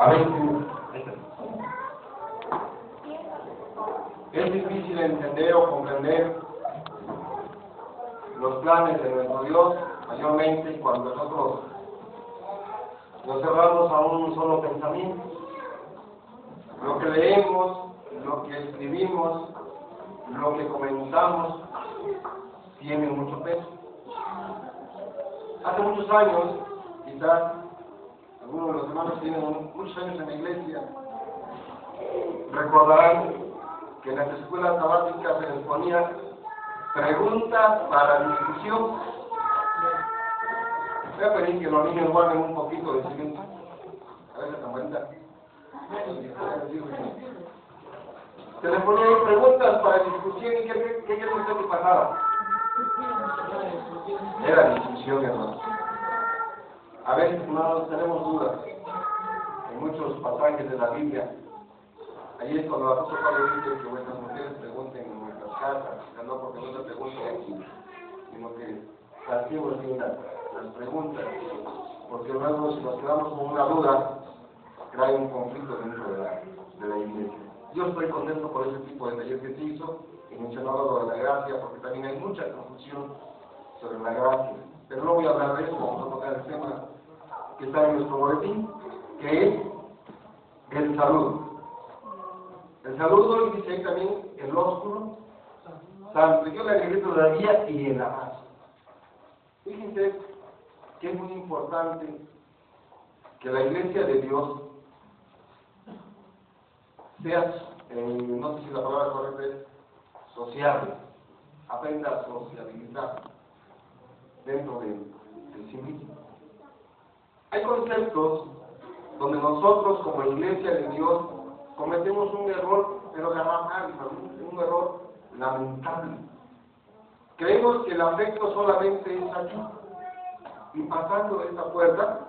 A veces es difícil entender o comprender los planes de nuestro Dios, mayormente cuando nosotros nos cerramos a un solo pensamiento. Lo que leemos, lo que escribimos, lo que comentamos, tiene mucho peso. Hace muchos años, quizás algunos de los hermanos que tienen muchos años en la iglesia, recordarán que en las escuelas sabáticas se les ponía preguntas para discusión. Voy a pedir que los niños guarden un poquito de silencio. A ver, se cuenta. Se les ponía ahí preguntas para discusión y ¿qué quieren usted que pasara? Era discusión, hermanos. A veces, hermanos, tenemos dudas en muchos pasajes de la Biblia. Ahí es cuando el apóstol Pablo dice que vuestras mujeres pregunten en nuestras casas, no porque no se pregunten aquí, sino que saquemos bien las preguntas, porque luego si nos quedamos con una duda, trae un conflicto dentro de la iglesia. Yo estoy contento por ese tipo de taller que se hizo, y mencionaba lo de la gracia, porque también hay mucha confusión sobre la gracia. Pero no voy a hablar de eso, vamos a tocar el tema que está en nuestro boletín, que es el saludo. El saludo, y dice ahí también el ósculo santo. Yo le agregué todavía y el abrazo. Fíjense que es muy importante que la iglesia de Dios sea, no sé si la palabra correcta es sociable, aprenda a sociabilizar dentro de sí mismo. Hay conceptos donde nosotros como iglesia de Dios cometemos un error, pero garrafal, un error lamentable. Creemos que el afecto solamente es aquí, y pasando esta puerta,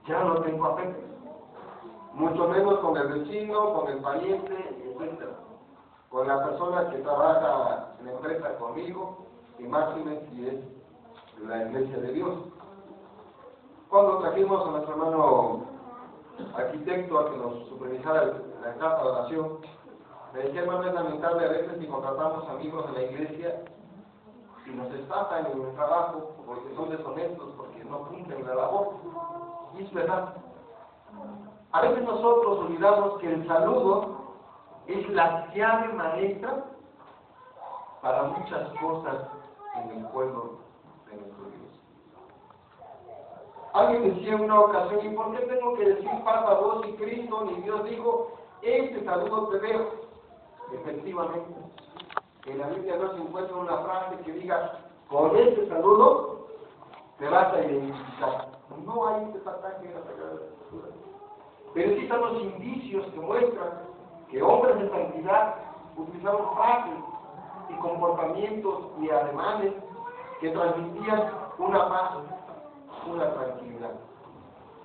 ya no tengo afecto. Mucho menos con el vecino, con el pariente, etc. Con la persona que trabaja en la empresa conmigo, y máxime si es la iglesia de Dios. Cuando trajimos a nuestro hermano arquitecto a que nos supervisara la etapa de oración, me decía, hermano, es lamentable a veces que contratamos amigos de la iglesia y nos estafan en el trabajo porque son deshonestos, porque no cumplen la labor. Y es verdad. A veces nosotros olvidamos que el saludo es la llave maestra para muchas cosas en el pueblo de nuestro Dios. Alguien decía en una ocasión, ¿y por qué tengo que decir Papa, vos y Cristo, ni Dios dijo, este saludo te veo? Efectivamente, en la Biblia no se encuentra una frase que diga, con este saludo te vas a identificar. No hay este pasaje en la Sagrada Escritura. Pero sí están los indicios que muestran que hombres de santidad utilizaron frases y comportamientos y ademanes que transmitían una paz, una tranquilidad,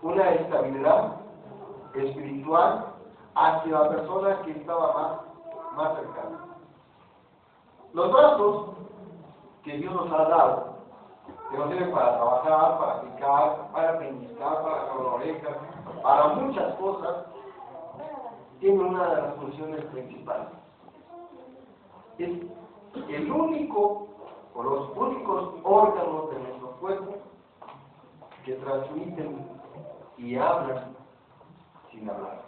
una estabilidad espiritual hacia la persona que estaba más cercana. Los brazos que Dios nos ha dado, que nos sirven para trabajar, para picar, para pellizcar, para agarrar orejas, para muchas cosas, tienen una de las funciones principales. Es el único o los únicos órganos de nuestro cuerpo que transmiten y hablan sin hablar.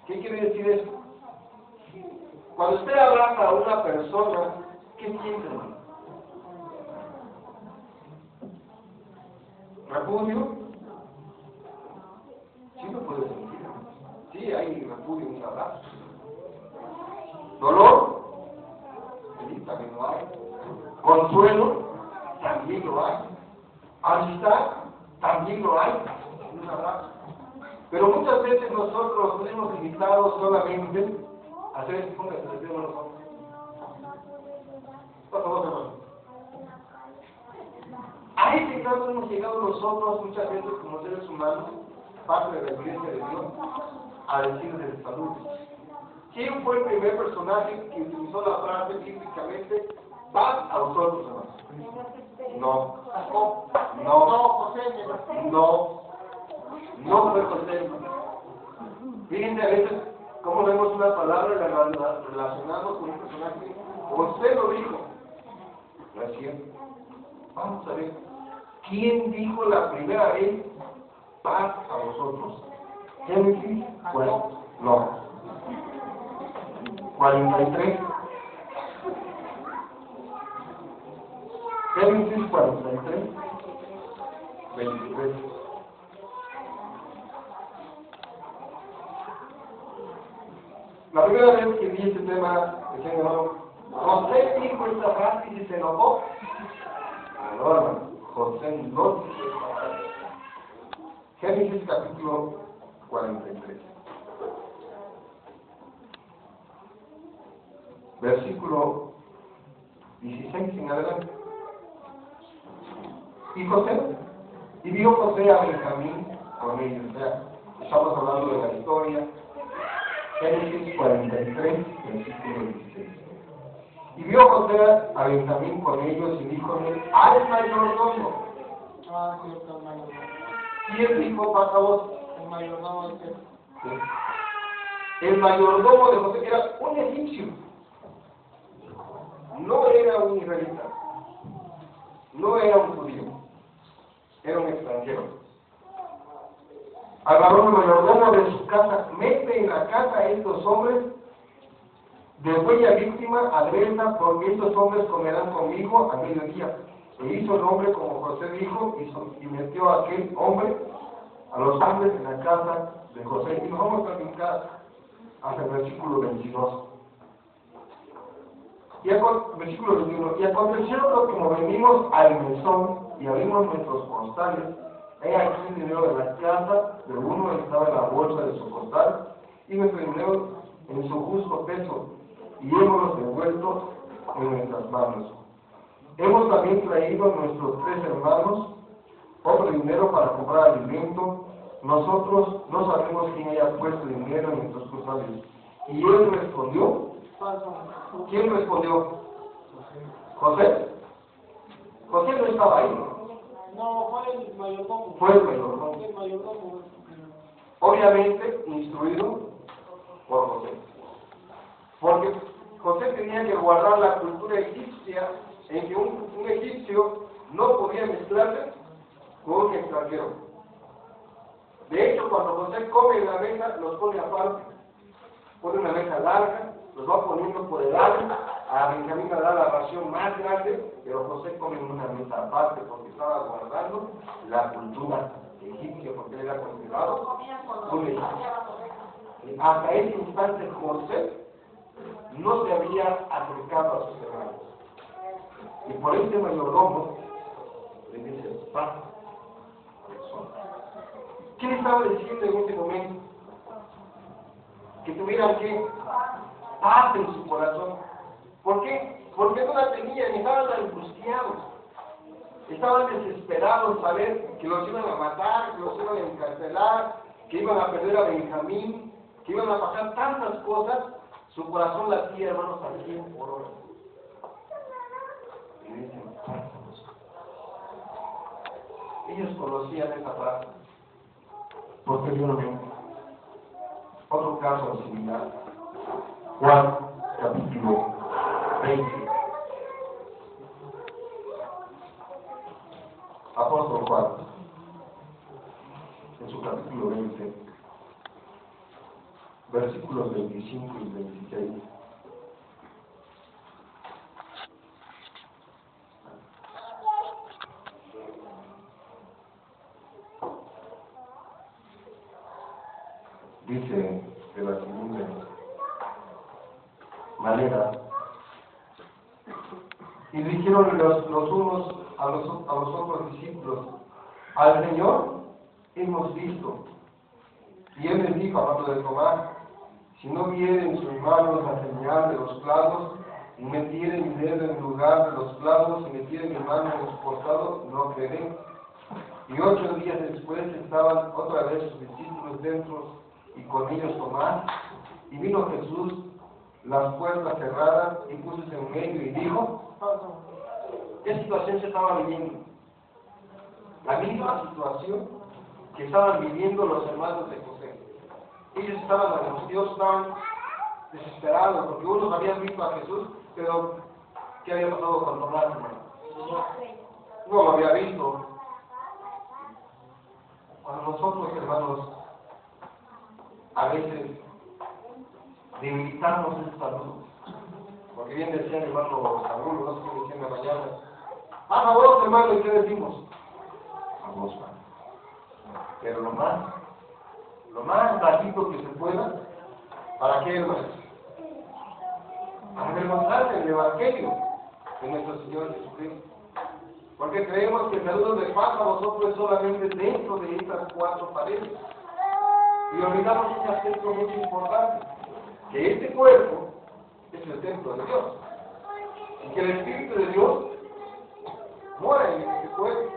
¿Qué quiere decir eso? Cuando usted abraza a una persona, ¿qué siente, hermano? ¿Repudio? Sí lo puede sentir. Sí, hay repudio en un abrazo. ¿Dolor? Sí, también lo hay. ¿Consuelo? También lo hay. Amistad, también lo hay, un abrazo. Pero muchas veces nosotros nos hemos limitado solamente a hacer esto, póngase de pie, hermanos. Por favor, hermano. A ese caso hemos llegado nosotros muchas veces como seres humanos, parte de la iglesia de Dios, a decirles salud. ¿Quién fue el primer personaje que utilizó la frase bíblicamente? Paz a vosotros, hermanos. No, no, no, no fue José. Fíjense a veces cómo vemos una palabra y la relacionamos con un personaje. José lo dijo. ¿No es cierto? Vamos a ver. ¿Quién dijo la primera vez paz a vosotros? ¿Génesis? Bueno, no. 43. Génesis 43. 23. La primera vez que vi este tema, decía mi hermano, José dijo esta frase y se enojó. No, hermano, José no dijo esta frase. Génesis capítulo 43. Versículo 16 en adelante. Y vio José a Benjamín con ellos. O sea, estamos hablando de la historia. Génesis 43, versículo 16. Y vio José a Benjamín con ellos y díjole, al mayordomo. Cierto, el mayordomo. ¿Quién dijo paz a vos? El mayordomo de José. Sí. El mayordomo de José era un egipcio. No era un israelita. No era un judío. Era un extranjero. Agarró el mayordomo de su casa, mete en la casa a estos hombres, de huella víctima, adresa, porque estos hombres comerán conmigo a mediodía. E hizo el hombre como José dijo, y metió a aquel hombre, a los hombres en la casa de José. Y nos vamos a brincar hasta el versículo 22. Versículo 21. Y aconteció que como venimos al mesón y abrimos nuestros costales, he aquí el dinero de la casa de uno estaba en la bolsa de su costal, y nuestro dinero en su justo peso, y hemos devuelto en nuestras manos. Hemos también traído a nuestros 3 hermanos otro dinero para comprar alimento. Nosotros no sabemos quién haya puesto dinero en nuestros costales. Y él respondió. ¿Quién respondió? José. José no estaba ahí. No, fue el mayordomo. Fue el mayordomo. El mayordomo. Obviamente instruido por José. Porque José tenía que guardar la cultura egipcia en que un egipcio no podía mezclarse con un extranjero. De hecho, cuando José come en la mesa, los pone aparte. Pone una mesa larga, los va poniendo por el lado. A Benjamín le da la ración más grande, pero José come en una mesa aparte porque estaba guardando la cultura egipcia, porque él era considerado un egipcio. Hasta ese instante José no se había acercado a sus hermanos. Y por este mayordomo le dice, paz. ¿Qué le estaba diciendo en ese momento? Que tuvieran que paz en su corazón. ¿Por qué? Porque no la tenían, estaban angustiados. Estaban desesperados saber que los iban a matar, que los iban a encarcelar, que iban a perder a Benjamín, que iban a pasar tantas cosas. Su corazón latía, hermanos, a 100 por hora. Y dicen, ellos conocían esa frase. Posteriormente, otro caso similar. Juan, capítulo 20. Apóstol Juan, en su capítulo 20, versículos 25 y 26. Dice de la siguiente manera, y dijeron los unos a los otros discípulos, al Señor hemos visto. Y él les dijo, hablando de Tomás, si no viere en sus manos la señal de los clavos, y metiere mi dedo en lugar de los clavos, y metiere mi mano en su costado, no creeré. Y 8 días después estaban otra vez sus discípulos dentro, y con ellos Tomás, y vino Jesús, las puertas cerradas, y puso en medio, y dijo, ¿qué situación se estaba viviendo? La misma situación que estaban viviendo los hermanos de José. Ellos estaban angustiosos, estaban desesperados, porque unos habían visto a Jesús, pero ¿qué había pasado con Tomás, hermano? No lo había visto. Cuando nosotros, hermanos, a veces debilitamos el salud, porque bien decía el hermano Saúl, no sé qué decía en la mañana, baja vos, hermano, ¿y qué decimos? A vos, hermano. Pero lo más bajito que se pueda, ¿para qué, hermano? Para demostrar el Evangelio de nuestro Señor Jesucristo. Porque creemos que el saludo de paz a vosotros es solamente dentro de estas cuatro paredes. Y olvidamos un aspecto muy importante, que este cuerpo es el templo de Dios. Y que el Espíritu de Dios mora en este cuerpo.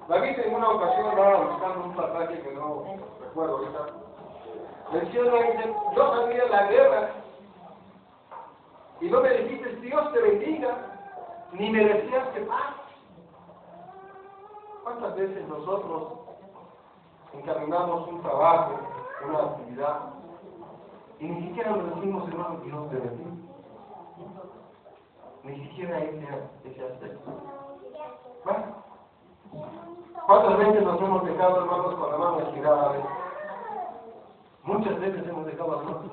David en una ocasión andaba buscando un pasaje que no recuerdo ahorita. Menciona, dice, yo salí a la guerra y no me dijiste, Dios te bendiga, ni me decías que paz. ¿Cuántas veces nosotros encaminamos un trabajo, una actividad, y ni siquiera nos decimos, hermano, Dios te bendiga? Ni siquiera ese aspecto. ¿Vale? ¿Cuántas veces nos hemos dejado, hermanos, con la mano estirada? Muchas veces hemos dejado las manos.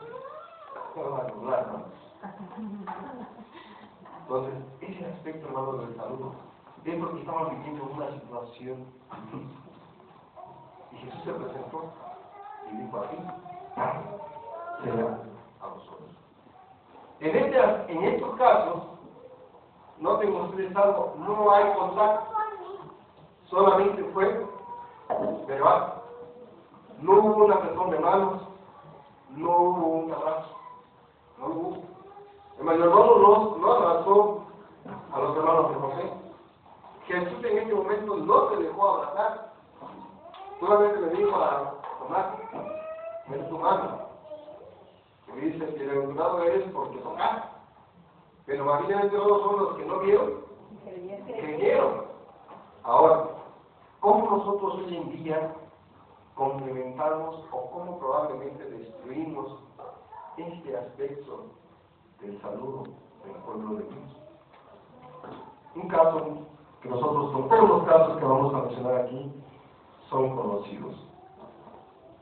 Entonces, ese aspecto, hermanos, del saludo, es porque estamos viviendo una situación. Y Jesús se presentó y dijo así, será a vosotros. En estos casos, noten ustedes algo, no hay contacto, solamente fue verbal. No hubo una presión de manos, no hubo un abrazo, no hubo. El mayordomo no abrazó a los hermanos de José. Jesús en este momento no se dejó abrazar, solamente le dijo a Tomás, mete tu mano. Y dice, bienaventurado eres porque tocaste. Pero más bienaventurados son los que no vieron, creyeron. Ahora, ¿cómo nosotros hoy en día complementamos o cómo probablemente destruimos este aspecto del saludo del pueblo de Dios? Un caso que nosotros, con todos los casos que vamos a mencionar aquí, son conocidos.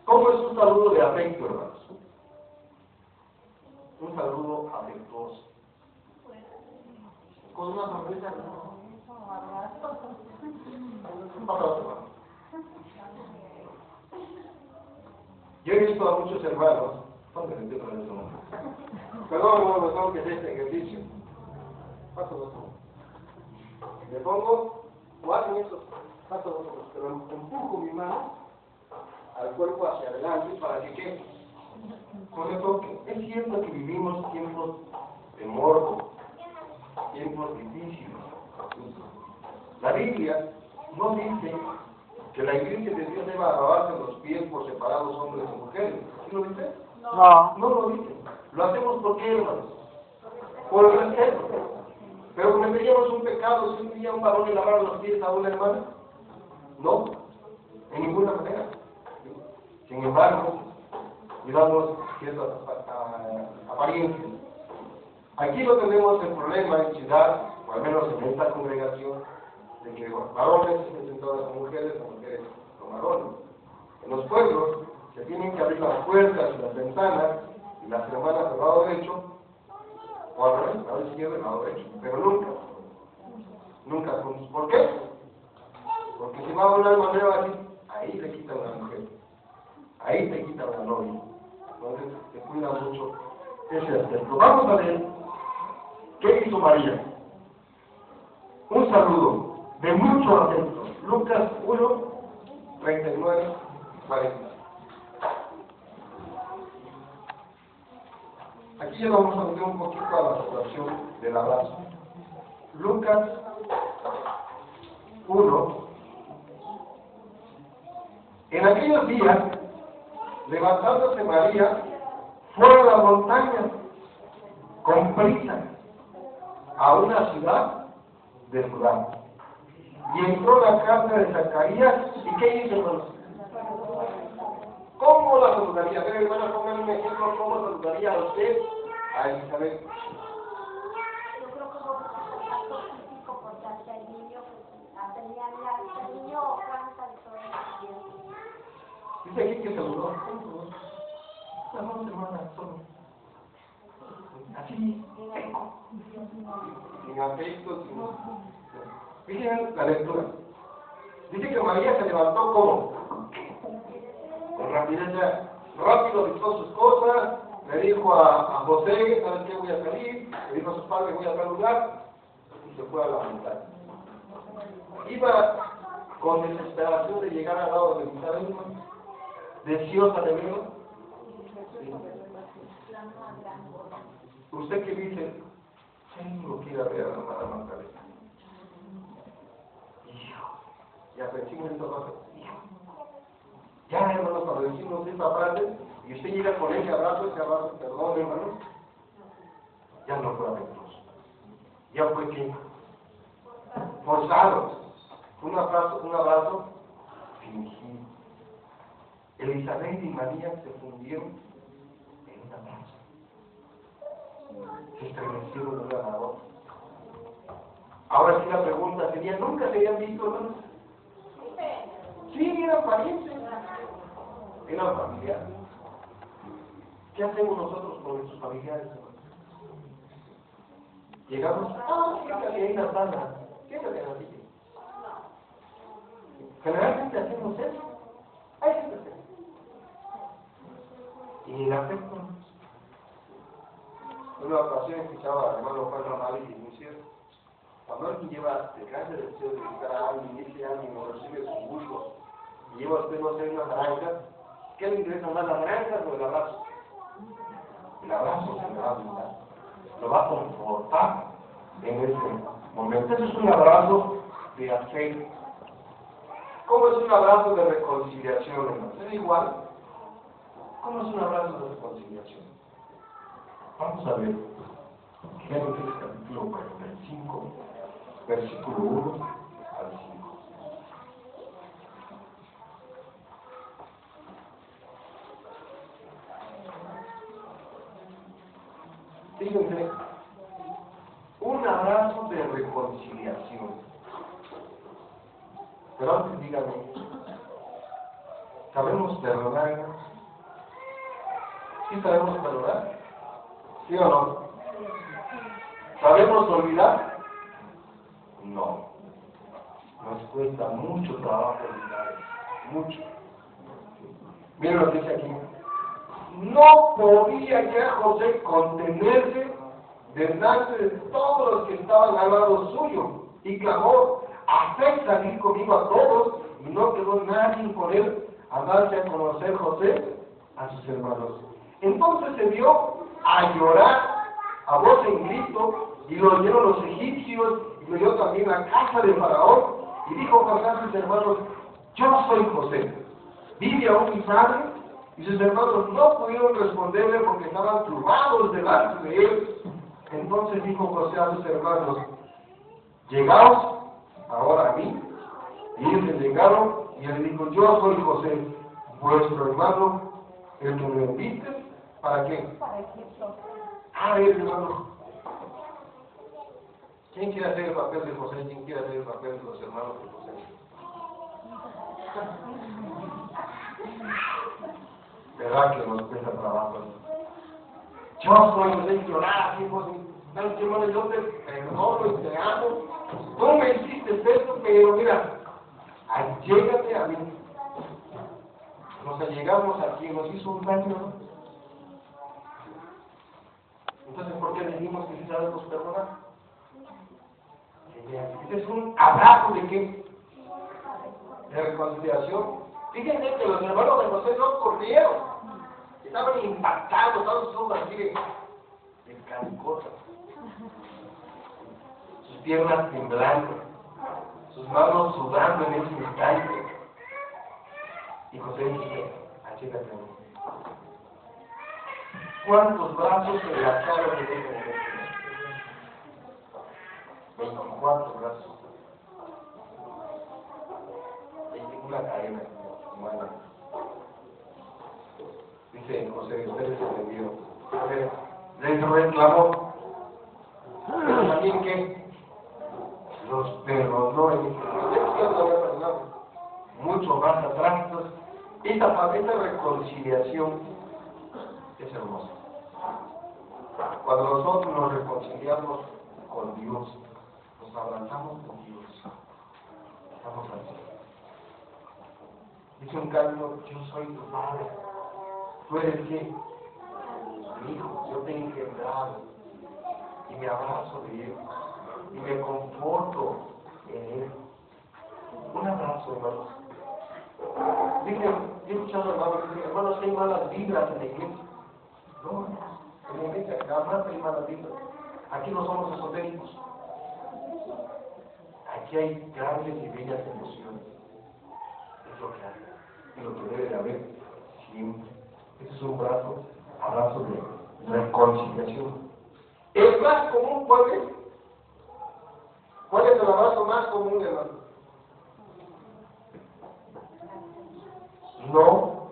¿Cómo es un saludo de afecto, hermanos? Un saludo afectuoso. Con una sonrisa. Yo he visto a muchos hermanos, ¿dónde me entiendo en eso? Perdón, hermano, tengo que hacer este ejercicio. Paso dos. Me pongo, o hacen estos pasos dos, pero empujo mi mano al cuerpo hacia adelante para que quede. Por eso, es cierto que vivimos tiempos de morbo, tiempos difíciles. La Biblia no dice que la iglesia de Dios deba lavarse los pies por separados hombres y mujeres. ¿Sí lo dice? No. No lo dice. Lo hacemos ¿por qué, hermanos? Por el respeto. Pero cometeríamos un pecado si un día un varón le lavara los pies a una hermana. No, en ninguna manera. Sin embargo, cuidamos ciertas apariencias. Aquí no tenemos el problema en ciudad, o al menos en esta congregación, de que varones se presentaban con mujeres o mujeres con varones. En los pueblos se tienen que abrir las puertas y las ventanas y las hermanas del lado derecho, o al revés, lado izquierdo y lado derecho, pero nunca juntos. ¿Por qué? Porque si va a una manera así, ahí le quitan a la mujer, ahí te quitan a la novia. Entonces se cuida mucho ese aspecto. Vamos a ver qué hizo María. Un saludo de mucho afecto. Lucas 1, 39, 40. Aquí ya vamos a meter un poquito a la situación del abrazo. Lucas 1. En aquellos días, levantándose María, fue a la montaña con prisa a una ciudad de Judá. Y entró la casa de Zacarías, ¿y qué hizo, hermanos? María. A ver, hermana, póngame un ejemplo, ¿cómo saludaría a usted a Elizabeth? Yo creo que vamos a contacto físico porque hasta el niño, hasta el niño Juan saltó en la piel. Dice aquí que saludó. Vamos, hermana, solo. Así, seco. Sin afecto, sin... Fíjense la lectura. Dice que María se levantó como con rapidez, ya, rápido dictó sus cosas, le dijo a José, ¿sabes qué? Voy a salir, le dijo a su padre, voy a tal lugar, y se fue a la montaña. Iba con desesperación de llegar al lado de Elizabeth, deseosa de verlo. Sí. Usted que dice, tengo que ir a ver a la hermana Magdalena. Y aprendimos esta frase. Ya, hermanos, cuando decimos esta frase, y usted llega con ese abrazo, perdón, hermanos, ya no fue afectuoso. Ya fue que forzado. Un abrazo fingido. Elizabeth y María se fundieron en un abrazo. Se estremecieron una a la otra. Ahora sí la pregunta sería, ¿nunca se habían visto, hermanos? Sí, eran parientes. Eran familiares. ¿Qué hacemos nosotros con nuestros familiares, hermanos? Llegamos, fíjate ahí la sala, fíjate en la silla. Generalmente hacemos eso. Hay gente que hace. Y el afecto. En una ocasión escuchaba al hermano Juan Ramírez y muy cierto. Cuando alguien lleva el grande deseo de visitar a alguien y ese alguien lo recibe con gusto y lleva a usted, no sé, una naranja, ¿qué le interesa más, la naranja o el abrazo? El abrazo se le va a brindar, lo va a confortar en ese momento. Ese es un abrazo de afecto. ¿Cómo es un abrazo de reconciliación, hermanos? ¿Es igual? ¿Cómo es un abrazo de reconciliación? Vamos a ver. Génesis capítulo 45, versículo 1 al 5. Fíjense, un abrazo de reconciliación. Pero antes díganme, ¿sabemos perdonar, hermanos? ¿Sí sabemos perdonar? ¿Sí o no? ¿Sabemos olvidar? No. Nos cuesta mucho trabajo olvidar. Mucho. Miren lo que dice aquí. No podía ya José contenerse delante de todos los que estaban al lado suyo. Y clamó, haced salir conmigo a todos. Y no quedó nadie con él a darse a conocer José a sus hermanos. Entonces se dio a llorar a voz en grito, y lo oyeron los egipcios, y lo oyó también la casa de Faraón, y dijo José a sus hermanos, yo soy José, ¿vive aún mi padre? Y sus hermanos no pudieron responderle porque estaban turbados delante de él. Entonces dijo José a sus hermanos, llegaos ahora a mí. Y ellos le llegaron, y él dijo, yo soy José, vuestro hermano, el que me enviaste, ¿para qué? Para Egipto. A ver, hermano. ¿Quién quiere hacer el papel de José? ¿Quién quiere hacer el papel de los hermanos de José? ¿Verdad que nos cuesta trabajo? Yo soy José, llorar, hijos, ¿sabes qué, hermano? Yo te perdono y te amo. Tú me hiciste esto, pero mira, allégate a mí. Nos allegamos a quien nos hizo un daño. Entonces, ¿por qué decimos que sí sabemos perdonar? Este es un abrazo de qué? De reconciliación. Fíjense que los hermanos de José no corrieron. Estaban impactados, estaban sus ojos así de canicosas. Sus piernas temblando, sus manos sudando en ese instante. Y José dice, achégate a mí. ¿Cuántos brazos se enlazaron en ese momento? 24 brazos. 21 cadena humana. dice José, ustedes se vendieron. Les reclamó. Pero también que los perdonó y dice, yo no había perdonado. Mucho más atrás. Entonces, esta reconciliación es hermosa. Cuando nosotros nos reconciliamos con Dios, nos abrazamos con Dios. Estamos así. Dice un canto, yo soy tu padre. ¿Tú eres qué? Mi hijo. Yo te he engendrado. Y me abrazo de él. Y me conforto en él. Un abrazo, hermanos. Dicen, he escuchado hermanos, que hay malas vibras en la iglesia. No, en la iglesia jamás hay malas vibras. Aquí no somos esotéricos. Aquí hay grandes y bellas emociones. Es lo que hay. Y lo que debe de haber siempre. Este es un abrazo de reconciliación. El más común, ¿cuál es? ¿Cuál es el abrazo más común, hermano? No.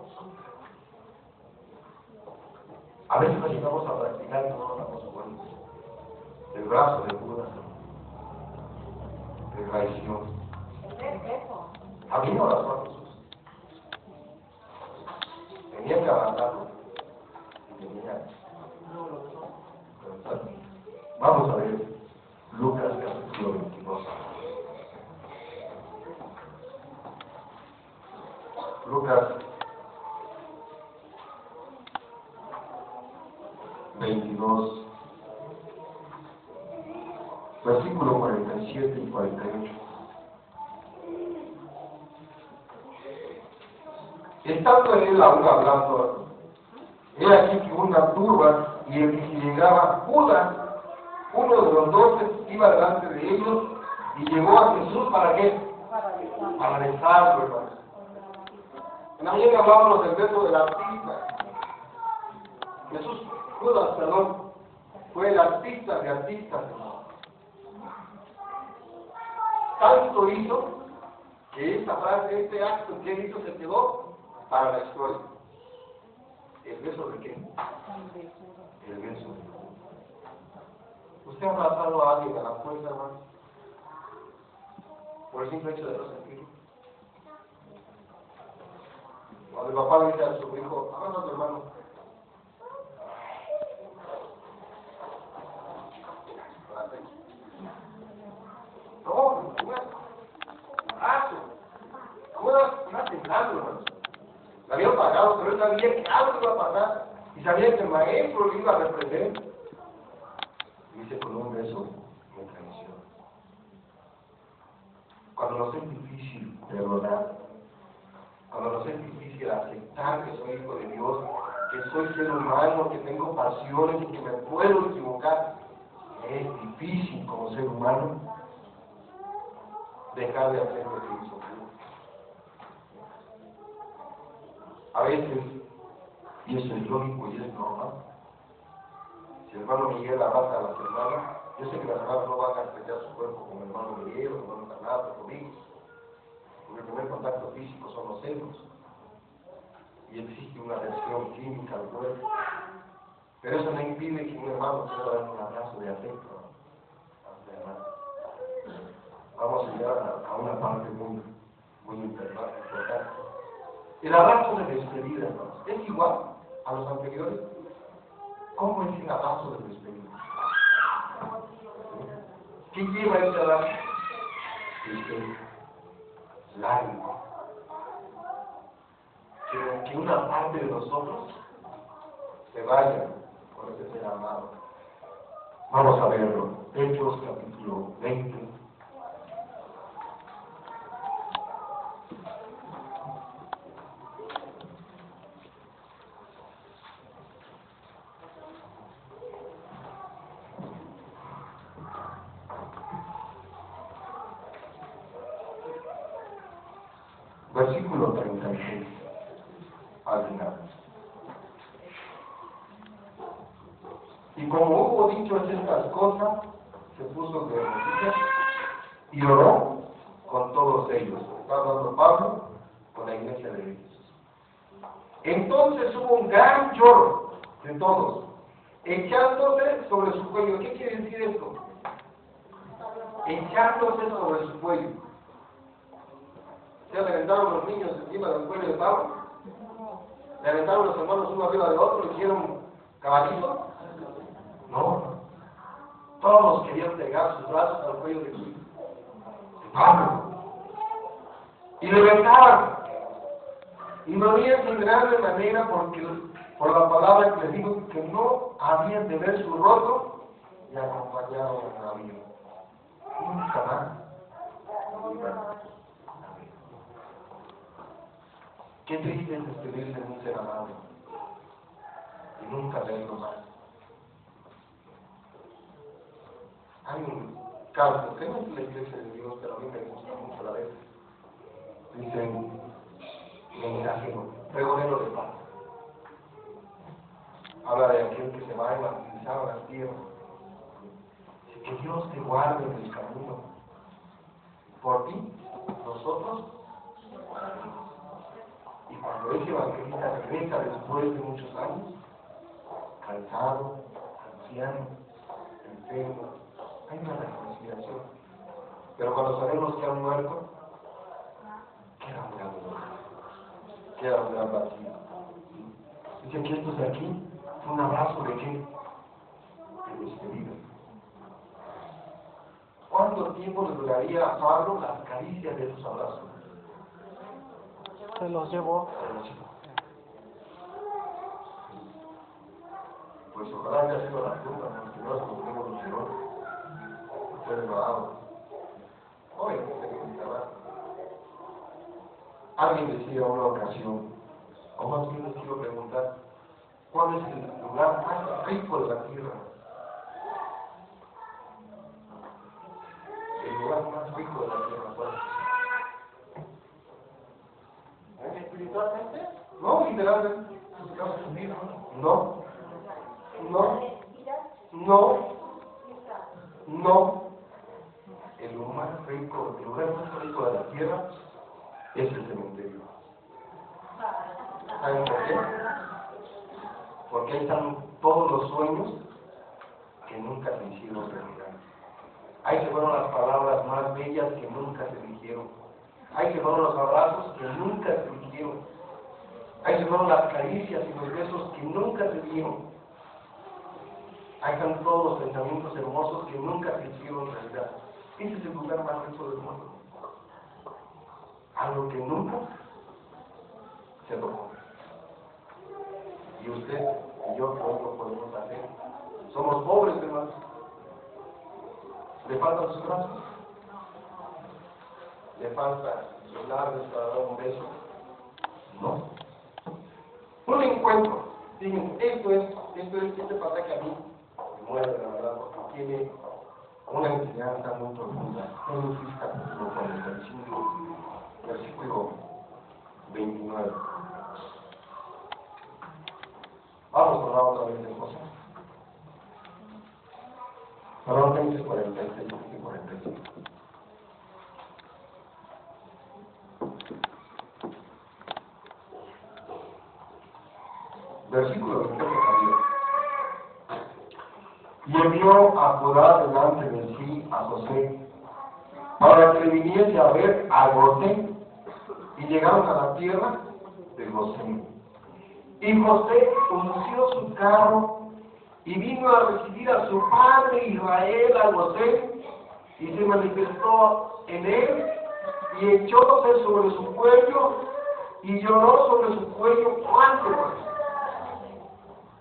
A veces nos llegamos a practicar y no nos damos cuenta. El brazo de Buda, de traición. Había abrazado a Jesús. Tenía que abrazarlo. Vamos a ver Lucas capítulo 22. Lucas 22, versículo 47 y 48. Estando en él aún hablando, he aquí que una turba, y el que llegaba, Judas, uno de los 12, iba delante de ellos, y llegó a Jesús, ¿para qué? Para besarlo, hermano. En la mañana hablábamos del beso del artista. Judas, fue el artista de artistas. Tanto hizo que esta frase, este acto que él hizo se quedó para la historia. ¿El beso de qué? El beso de Judas. ¿Usted ha abrazado a alguien a la fuerza, hermano? Por el simple hecho de no sentirlo. Cuando el papá le dice a su hijo, abraza a tu hermano. No, abrazo. Iba temblando, hermano. Le había pagado, pero él sabía que algo iba a pasar. Y sabía que el maestro le iba a reprender. Y dice, con un beso me traicionó. Cuando nos es difícil perdonar, cuando nos es difícil aceptar que soy hijo de Dios, que soy ser humano, que tengo pasiones y que me puedo equivocar, es difícil como ser humano dejar de hacer lo que hizo Dios. A veces, y eso es lógico y es normal, si el hermano Miguel abraza a las hermanas, yo sé que las hermanas no van a estrechar su cuerpo con el hermano Miguel o el hermano Carnato, conmigo, porque el primer contacto físico son los senos y existe una reacción química al cuerpo, pero eso no impide que un hermano pueda dar un abrazo de afecto a su hermano. Vamos a llegar a una parte muy importante. El abrazo de despedida, hermanos, ¿es igual a los anteriores? ¿Cómo es el abrazo de despedida? ¿Qué lleva ese abrazo? Lágrima. Que una parte de nosotros se vaya con ese ser amado. Vamos a verlo. Hechos capítulo 20. Versículo 36, al final. Y como hubo dicho estas cosas, se puso de rodillas y oró con todos ellos. Está hablando Pablo con la iglesia de Jesús. Entonces hubo un gran lloro de todos, echándose sobre su cuello. ¿Qué quiere decir esto? Echándose sobre su cuello. ¿Se aventaron los niños encima del cuello de Pablo? ¿Le aventaron los hermanos uno arriba de otro? ¿Le hicieron caballito? No. Todos querían pegar sus brazos al cuello de Pablo. Y le aventaban. Y no había sin grande manera por la palabra que les digo que no habían de ver su rostro y acompañaron a David. Nunca más. Qué triste es despedirse de un ser amado y nunca verlo más. Hay un canto que no es la iglesia de Dios, pero a mí me gusta mucho la vez. Dicen, me imagino, pregonero de paz. Habla de aquel que se va a evangelizar a las tierras. Dice que Dios te guarde en el camino. Por ti, nosotros. Y cuando ese evangelista regresa después de muchos años, cansado, anciano, enfermo, hay una reconciliación. Pero cuando sabemos que han muerto, queda un gran dolor, queda un gran vacío. Dice que estos de aquí, un abrazo de qué? De despedida. ¿Cuánto tiempo le duraría a Pablo las caricias de esos abrazos? Se los llevó. Pues ojalá haya sido la tumba, porque no es como tenemos los errores. Fue grabado. Obviamente que me estaba. Alguien decía una ocasión, o más bien les quiero preguntar, ¿cuál es el lugar más rico de la tierra? El lugar más rico de la tierra, ¿cuál es? ¿Espiritualmente? No, literalmente. No. No. No. No. El lugar más rico de la tierra es el cementerio. ¿Saben por qué? Porque ahí están todos los sueños que nunca se hicieron realidad. Ahí se fueron las palabras más bellas que nunca se dijeron. Ahí se fueron los abrazos que nunca se dijeron. Ahí se fueron las caricias y los besos que nunca se dieron. Ahí están todos los pensamientos hermosos que nunca se hicieron realidad. Ese es el lugar más rico del mundo. Algo que nunca se tocó. Y usted y yo no lo podemos hacer. Somos pobres, hermanos. ¿Le faltan sus brazos? ¿Le falta sus labios para dar un beso? No. Un encuentro. Digan, este pasaje a mí me muere, la verdad, porque tiene una enseñanza muy profunda. Génesis capítulo 45, versículo 29. Vamos a hablar otra vez de cosas. Perdón, Génesis 46 y 45. Versículo 28 también. Y envió a Judá delante de sí a José, para que viniese a ver a Gosén, y llegaron a la tierra de Gosén. Y José unció su carro y vino a recibir a su padre Israel a Gosén, y se manifestó en él, y echóse sobre su cuello, y lloró sobre su cuello.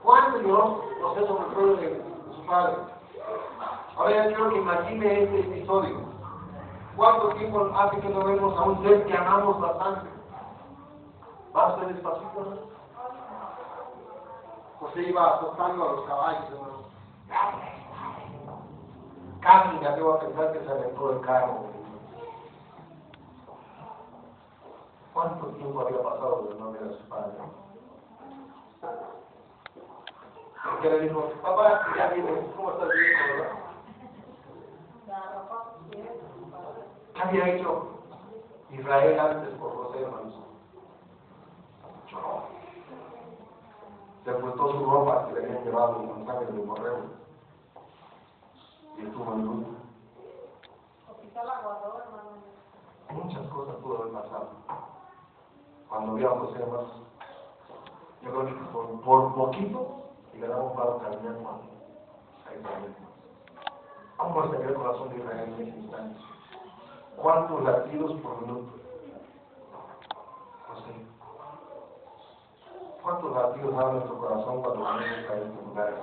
¿Cuánto lloró José sobre el cuello de su padre? Ahora ya quiero que imagine este episodio. ¿Cuánto tiempo hace que no vemos a un ser que amamos bastante? ¿Va a ser despacito, no? José iba acostando a los caballos, hermano. Casi me atrevo a pensar que se aventó el carro. ¿Cuánto tiempo había pasado de no ver a su padre? Porque le dijo, papá, ya viene, ¿cómo estás bien, verdad? ¿Qué había hecho Israel antes por José, hermanos? Lloró. sepultó su ropa que le habían llevado con sangre de borrego y estuvo en luto. Quizá la guardó, hermano. Muchas cosas pudo haber pasado. Cuando vio a José, hermanos, yo creo que por poquito y le damos para caminar a Israel. ¿Cómo estaría el corazón de Israel en ese instante? ¿Cuántos latidos por minuto? José. ¿Cuántos latidos da nuestro corazón cuando venimos a este lugar?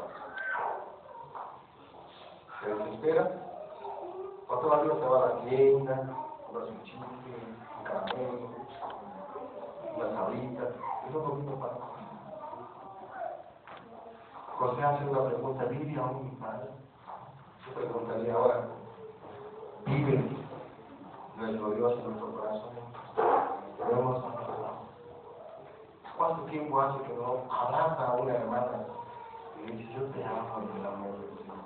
¿Se desespera? ¿O todavía se va a la tienda, compra un chicle, un caramelo, una sabrita? Es un poquito para José hace una pregunta: ¿vive aún mi padre? Yo preguntaría ahora: ¿vive nuestro Dios en nuestro corazón? Debemos abrazar. ¿Cuánto tiempo hace que no abraza a una hermana y le dice: yo te amo en el amor del Señor?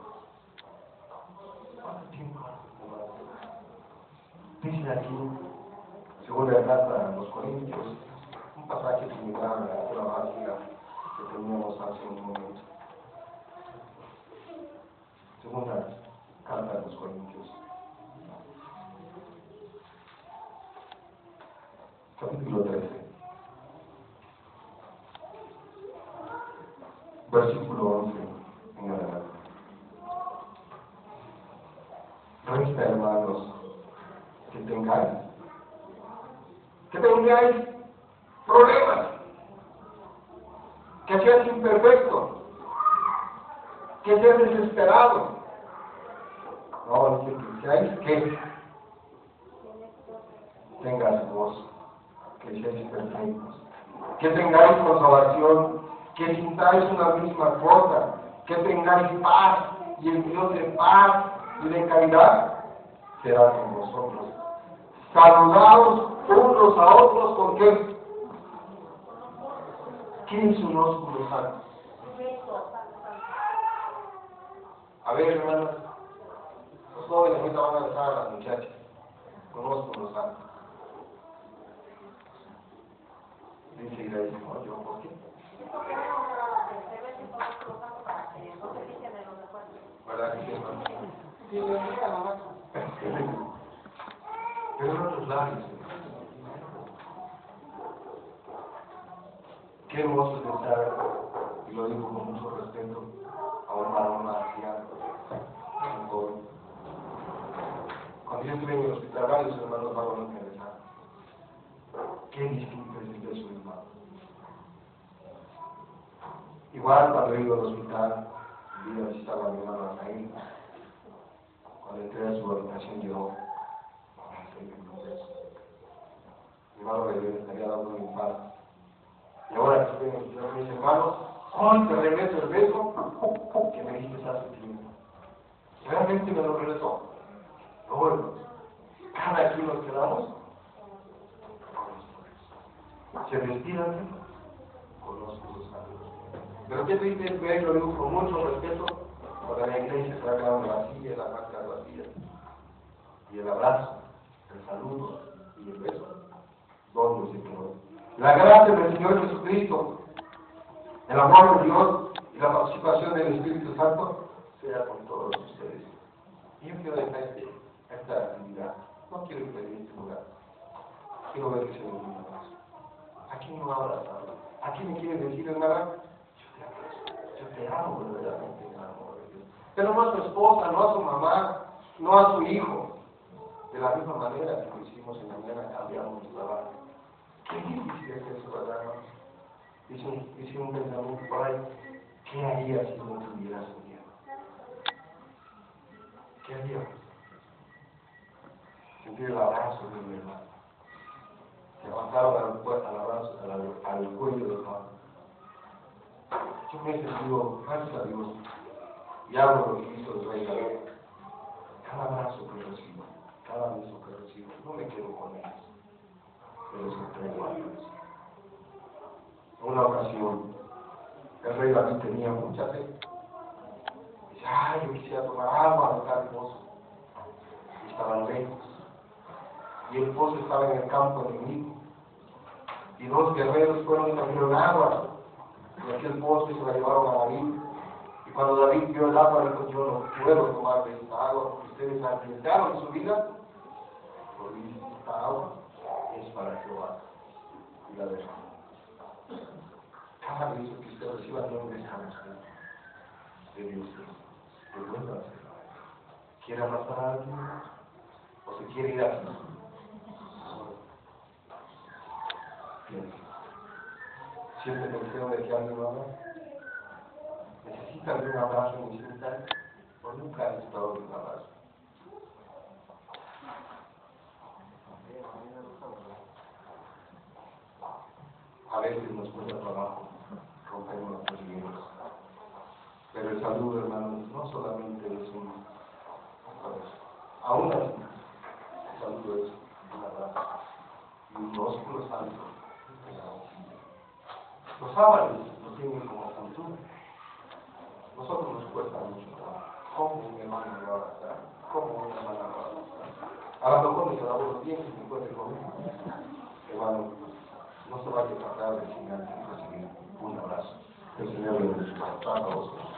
¿Cuánto tiempo hace? Dice aquí, según la carta a los Corintios, un pasaje similar a la lectura básica que teníamos hace un momento. Segunda carta a los Corintios, capítulo 13, versículo 11 en adelante. Resta, hermanos, que tengáis problemas, que seas imperfecto, que seas desesperado. No, dice que seáis que tengáis gozo, que seáis perfectos, que tengáis consolación, que sintáis una misma cosa, que tengáis paz, y el Dios de paz y de caridad será con vosotros. Saludaos unos a otros con qué? ¿Qué es un ósculo santo? A ver, hermanos, los jóvenes ahorita van a besar a las muchachas con ósculo santo. Dice Grace: no, yo, ¿por qué? ¿Verdad que sí, hermano? Sí, le gusta la vaca. Pero en otros labios. Qué hermoso es estar, y lo digo con mucho respeto, a un varón anciano, un joven. Cuando yo estuve en el hospital, varios hermanos varones me besaron. Qué distinto es el beso de hermano. Igual cuando he ido al hospital, vi a visitar a mi hermano Rafael. Cuando entré a su habitación, lloró. Mi hermano le había dado un infarto. Y ahora que estoy en el hospital, mis hermanos, hoy te regreso el beso que me diste hace tiempo. Realmente me lo regresó. Ahora, cada quien nos quedamos se respiran con los santos. Pero qué triste es ver, lo digo con mucho respeto, cuando la iglesia se va quedando vacía, la máscara vacía, y el abrazo, el saludo y el beso, ¿dónde se quedó? La gracia del Señor Jesucristo, el amor de Dios y la participación del Espíritu Santo sea con todos ustedes. Y yo quiero dejar esta actividad. No quiero impedir este lugar. Quiero ver que se me olvida más. Aquí no abrazarlo. Aquí me quiere decir, hermana, yo te amo verdaderamente, en el amor de Dios. Pero no a su esposa, no a su mamá, no a su hijo. De la misma manera que lo hicimos en la mañana, cambiamos de trabajo. Qué difícil es eso, ¿verdad, hermano? Hice un pensamiento por ahí. ¿Qué haría si no tuvieras miedo? ¿Qué haría? Sentir el abrazo de mi hermano. Se avanzaron al cuello de Juan. Yo me he sentido, gracias a Dios, y hago lo que hizo el rey David. Cada abrazo que recibo, cada beso que recibo, no me quedo con ellos, pero los entrego a Dios. En una ocasión, el rey David tenía mucha sed. Dice: ay, yo quisiera tomar agua de tal pozo. Y estaban lejos. Y el pozo estaba en el campo enemigo. Y dos guerreros fueron y trajeron agua. en aquel poste se la llevaron a David. Y cuando David vio el agua, dijo, yo no puedo tomar de esta agua, porque ustedes arriesgaron su vida. Porque esta agua es para Jehová. Y la dejó. Cada vez que usted reciba el nombre de esta mujer, de Dios, recuerda hacerlo. ¿Quiere abrazar a alguien? ¿O se quiere ir así? Siente el deseo de que alguien lo haga. ¿Necesitan un abrazo inicial? ¿O nunca han estado en un abrazo? A veces nos cuesta trabajo romper nuestros hielos. Pero el saludo, hermanos, no solamente es un abrazo. Aún así, el saludo es un abrazo y un ósculo santo. Los sábados lo tienen como cultura. Nosotros nos cuesta mucho trabajo. ¿Cómo un hermano me va a abrazar? ¿Cómo una hermana me va a abrazar? A lo mejor mis abuelos tienen que me encuentren conmigo. Hermano, no se vaya a tratar de final de recibir un abrazo. El Señor le bendiga a todos.